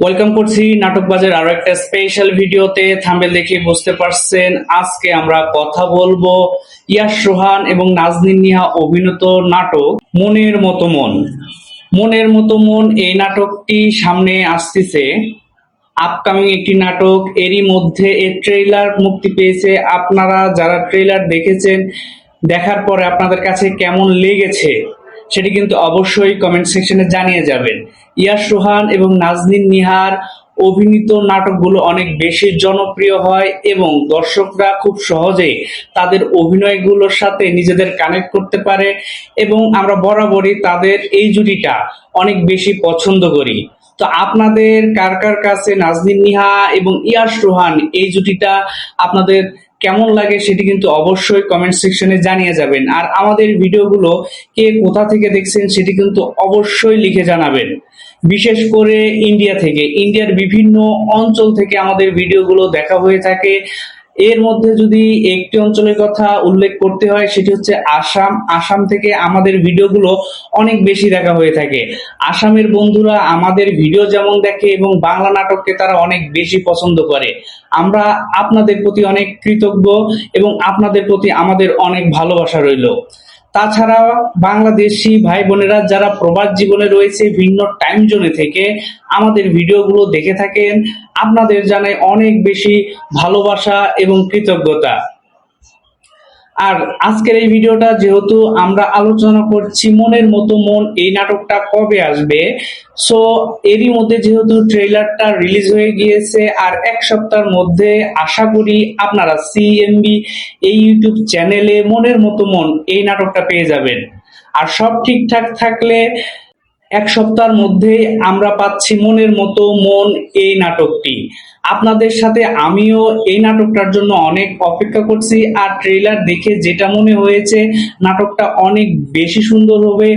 Welcome করছি নাটকবাজের আরো একটা স্পেশাল ভিডিওতে। থাম্বনেল দেখে বুঝতে পারছেন আজকে আমরা কথা বলবো ইয়াশ রোহান এবং নাজনীন নিহা অভিনীত নাটক মনের মতো মন। মনের মতো মন এই নাটকটি সামনে আসতেছে, আপকামিং একটি নাটক। এরই মধ্যে এর ট্রেইলার মুক্তি পেয়েছে। আপনারা যারা ট্রেইলার দেখেছেন, দেখার পরে আপনাদের কাছে কেমন লেগেছে সেটি কিন্তু অবশ্যই কমেন্ট সেকশনে জানিয়ে যাবেন। ইয়াশ রোহান এবং নাজনীন নিহার অভিনীত নাটকগুলো অনেক বেশি জনপ্রিয় হয় এবং দর্শকরা খুব সহজেই তাদের অভিনয়গুলোর সাথে নিজেদের কানেক্ট করতে পারে এবং আমরা বরাবরই তাদের এই জুটিটা অনেক বেশি পছন্দ করি। তো আপনাদের কার কার কাছে নাজনীন নিহা এবং ইয়াশ রোহান এই জুটিটা আপনাদের কেমন লাগে সেটি কিন্তু অবশ্যই কমেন্ট সেকশনে জানিয়ে যাবেন। আর আমাদের ভিডিওগুলো কে কোথা থেকে দেখছেন সেটি কিন্তু অবশ্যই লিখে জানাবেন। বিশেষ করে ইন্ডিয়ার বিভিন্ন অঞ্চল থেকে আমাদের ভিডিওগুলো দেখা হয়ে থাকে। এর মধ্যে যদি একটি অঞ্চলের কথা উল্লেখ করতে হয় সেটি হচ্ছে আসাম। আসাম থেকে আমাদের ভিডিওগুলো অনেক বেশি দেখা হয়ে থাকে। আসামের বন্ধুরা আমাদের ভিডিও যেমন দেখে এবং বাংলা নাটককে তারা অনেক বেশি পছন্দ করে। আমরা আপনাদের প্রতি অনেক কৃতজ্ঞ এবং আপনাদের প্রতি আমাদের অনেক ভালোবাসা রইল। তাছাড়া বাংলাদেশি ভাই বোনেরা যারা প্রবাস জীবনে রয়েছে ভিন্ন টাইম জোনে থেকে আমাদের ভিডিওগুলো দেখে থাকেন, আপনাদের জানাই অনেক বেশি ভালোবাসা এবং কৃতজ্ঞতা। আর আজকের এই ভিডিওটা যেহেতু আমরা আলোচনা করছি মনের মতো মন, এই নাটকটা কবে আসবে, সো এরই মধ্যে যেহেতু ট্রেইলারটা রিলিজ হয়ে গিয়েছে আর এক সপ্তাহের মধ্যে আশা করি আপনারা সিএমবি এই ইউটিউব চ্যানেলে মনের মতো মন এই নাটকটা পেয়ে যাবেন। আর সব ঠিকঠাক থাকলে এক সপ্তাহের মধ্যে আমরা পাচ্ছি মনের মতো মন এই নাটকটি। আপনাদের সাথে আমিও এই নাটকটার জন্য অনেক অপেক্ষা করছি। আর ট্রেইলার দেখে যেটা মনে হয়েছে নাটকটা অনেক বেশি সুন্দর হবে